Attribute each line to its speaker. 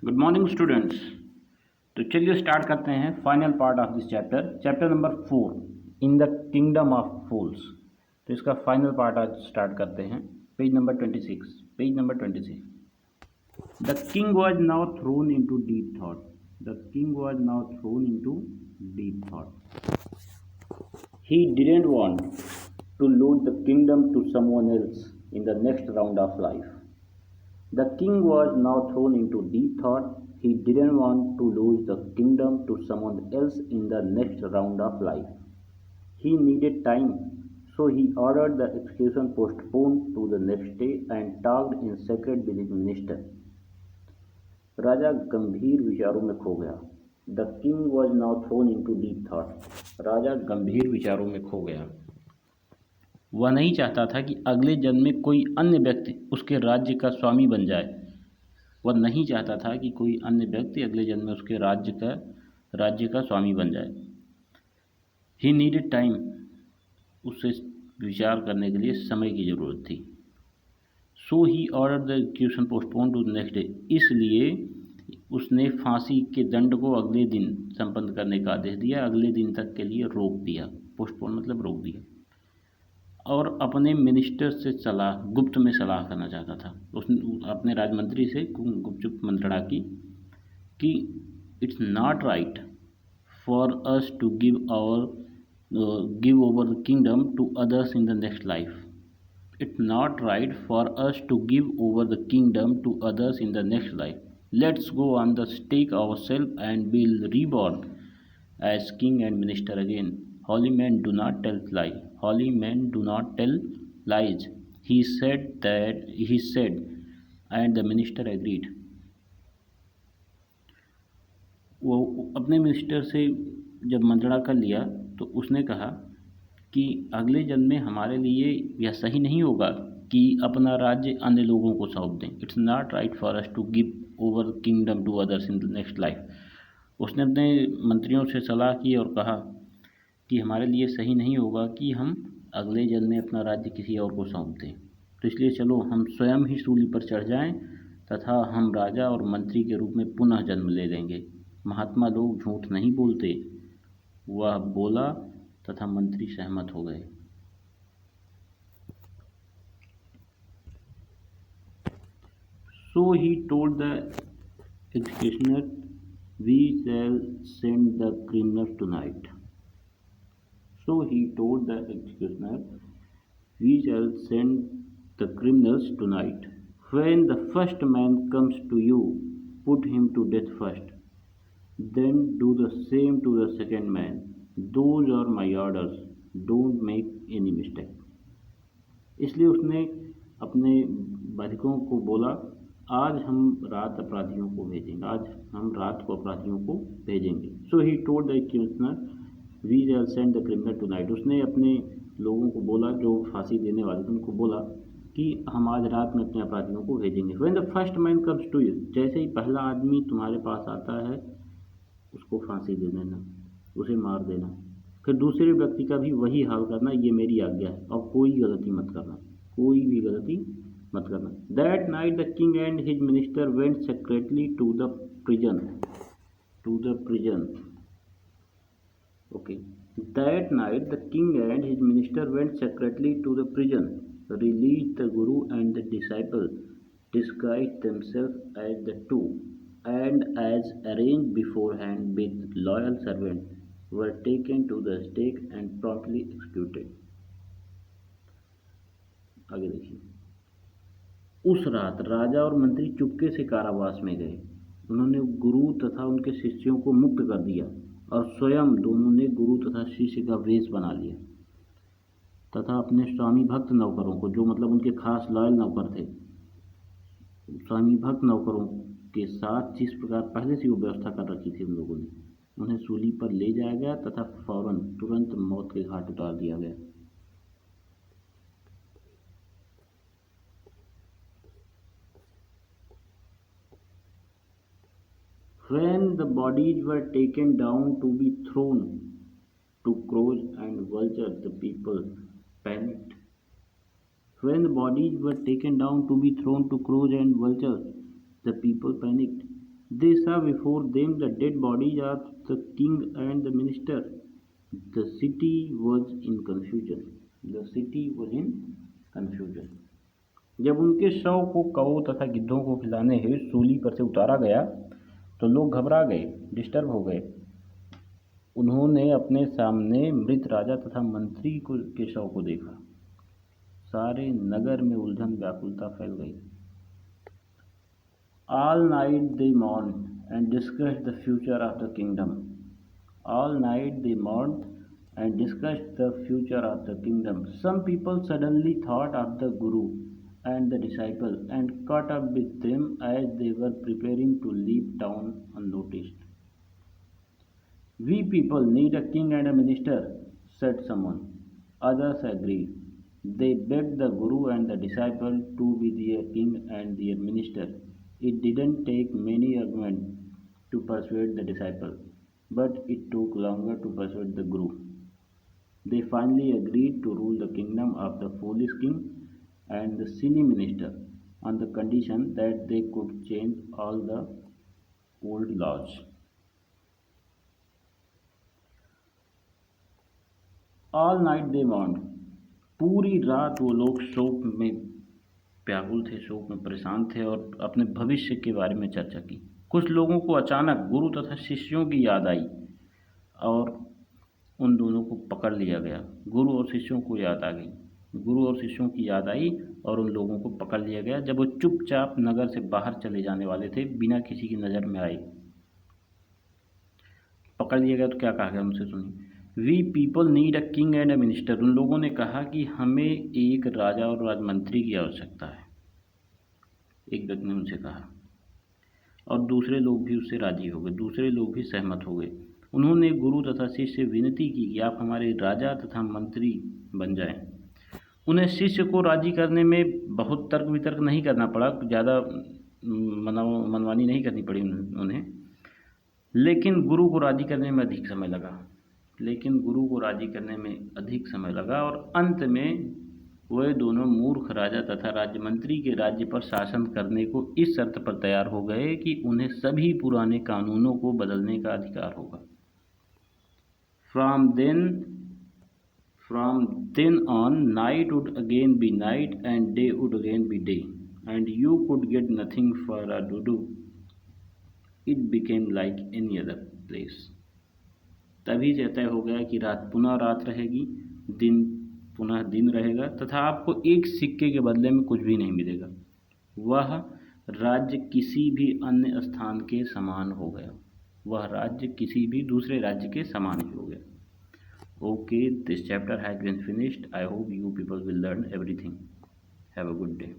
Speaker 1: Good morning students. तो चलिए start करते हैं final part of this chapter, chapter number 4 in the kingdom of fools. तो इसका फाइनल पार्ट आज स्टार्ट करते हैं। Page number 26। The king was now thrown into deep thought. The king was now thrown into deep thought. He didn't want to lose the kingdom to someone else in the next round of life. The king was now thrown into deep thought. He didn't want to lose the kingdom to someone else in the next round of life. He needed time, so he ordered the execution postponed to the next day and talked in secret with his minister. राजा गंभीर विचारों में खो गया। The king was now thrown into deep thought. राजा गंभीर विचारों में खो गया। वह नहीं चाहता था कि अगले जन्म में कोई अन्य व्यक्ति उसके राज्य का स्वामी बन जाए। वह नहीं चाहता था कि कोई अन्य व्यक्ति अगले जन्म में उसके राज्य का स्वामी बन जाए। ही नीडेड टाइम, उसे विचार करने के लिए समय की ज़रूरत थी। So he order the execution postpone to the next day, इसलिए उसने फांसी के दंड को अगले दिन संपन्न करने का आदेश दिया, अगले दिन तक के लिए रोक दिया। पोस्टपोन मतलब रोक दिया। और अपने मिनिस्टर से गुप्त में सलाह करना चाहता था। उसने अपने राजमंत्री से गुपचुप मंत्रणा की कि it's not right for us to give over the kingdom to others in the next life. It's not right for us to give over the kingdom to others in the next life. Let's go on the stake our self and will reborn as king and minister again. Holy men do not tell lies. Holy men do not tell lies. He said, and the minister agreed. वो अपने minister से जब मंत्रणा कर लिया तो उसने कहा कि अगले जन्म में हमारे लिए यह सही नहीं होगा कि अपना राज्य अन्य लोगों को सौंप दें। It's not right for us to give over kingdom to others in the next life. उसने अपने मंत्रियों से सलाह की और कहा कि हमारे लिए सही नहीं होगा कि हम अगले जन्म में अपना राज्य किसी और को सौंप दें। तो इसलिए चलो हम स्वयं ही सूली पर चढ़ जाएं तथा हम राजा और मंत्री के रूप में पुनः जन्म ले लेंगे। महात्मा लोग झूठ नहीं बोलते। वह बोला तथा मंत्री सहमत हो गए। So he told the executioner, we shall send the criminal tonight. So he told the executioner, we shall send the criminals tonight. When the first man comes to you, put him to death first. Then do the same to the second man. Those are my orders. Don't make any mistake. इसलिए उसने अपने बाधिकों को बोला, आज हम रात अपराधियों को भेजेंगे, आज हम रात को अपराधियों को भेजेंगे। So he told the executioner, we shall send the criminal tonight. उसने अपने लोगों को बोला, जो फांसी देने वाले थे उनको बोला कि हम आज रात में अपने अपराधियों को भेजेंगे। When the first man comes to you, जैसे ही पहला आदमी तुम्हारे पास आता है उसको फांसी दे देना, उसे मार देना। फिर दूसरे व्यक्ति का भी वही हाल करना, ये मेरी आज्ञा है। और कोई गलती मत करना, कोई भी गलती मत करना। That night the king and his minister went secretly to the prison. Okay. That night the king and his minister went secretly to the prison, released the guru and the disciple, disguised themselves as the two, and as arranged beforehand with loyal servants, were taken to the stake and promptly executed. आगे देखिए। उस रात राजा और मंत्री चुपके से कारावास में गए। उन्होंने गुरु तथा उनके शिष्यों को मुक्त कर दिया और स्वयं दोनों ने गुरु तथा शिष्य का वेश बना लिया तथा अपने स्वामी भक्त नौकरों को, जो मतलब उनके खास लॉयल नौकर थे, स्वामी भक्त नौकरों के साथ जिस प्रकार पहले से वो व्यवस्था कर रखी थी उन लोगों ने, उन्हें सूली पर ले जाया गया तथा फौरन तुरंत मौत के घाट उतार दिया गया। When the bodies were taken down to be thrown to crows and vultures, the people panicked. When the bodies were taken down to be thrown to crows and vultures, the people panicked. They saw before them the dead bodies of the king and the minister. The city was in confusion. The city was in confusion. जब उनके शव को कौओं तथा गिद्धों को खिलाने हेतु सूली पर से उतारा गया तो लोग घबरा गए, डिस्टर्ब हो गए। उन्होंने अपने सामने मृत राजा तथा मंत्री के शव को देखा। सारे नगर में उलझन व्याकुलता फैल गई। All night they mourned and discussed the future of the kingdom. All night they mourned and discussed the future of the kingdom. Some people suddenly thought of the Guru and the disciple and caught up with them as they were preparing to leave town unnoticed. We people need a king and a minister, said someone. Others agreed. They begged the Guru and the disciple to be their king and their minister. It didn't take many arguments to persuade the disciple, but it took longer to persuade the Guru. They finally agreed to rule the kingdom of the foolish king and the silly minister on the condition that they could change all the old laws. All night they mourned. पूरी रात वो लोग शोक में व्याकुल थे, शोक में परेशान थे और अपने भविष्य के बारे में चर्चा की। कुछ लोगों को अचानक गुरु तथा शिष्यों की याद आई और उन दोनों को पकड़ लिया गया। गुरु और शिष्यों को याद आ गई, गुरु और शिष्यों की याद आई और उन लोगों को पकड़ लिया गया जब वो चुपचाप नगर से बाहर चले जाने वाले थे, बिना किसी की नज़र में आए। पकड़ लिया गया तो क्या कहा गया उनसे सुनिए। We people need a king and a minister. उन लोगों ने कहा कि हमें एक राजा और राजमंत्री की आवश्यकता है, एक व्यक्ति ने उनसे कहा और दूसरे लोग भी उससे राजी हो गए, दूसरे लोग भी सहमत हो गए। उन्होंने गुरु तथा शिष्य से विनती की कि आप हमारे राजा तथा मंत्री बन जाएं। उन्हें शिष्य को राजी करने में बहुत तर्क वितर्क नहीं करना पड़ा, ज़्यादा मनमानी नहीं करनी पड़ी उन्हें, लेकिन गुरु को राजी करने में अधिक समय लगा और अंत में वे दोनों मूर्ख राजा तथा राज्यमंत्री के राज्य पर शासन करने को इस शर्त पर तैयार हो गए कि उन्हें सभी पुराने कानूनों को बदलने का अधिकार होगा। From then on, night would again be night and day would again be day, and you could get nothing for a to-do. It became like any other place. तभी से तय हो गया कि रात पुनः रात रहेगी, दिन पुनः दिन रहेगा तथा आपको एक सिक्के के बदले में कुछ भी नहीं मिलेगा। वह राज्य किसी भी अन्य स्थान के समान हो गया, वह राज्य किसी भी दूसरे राज्य के समान ही हो गया। Okay, this chapter has been finished. I hope you people will learn everything. Have a good day.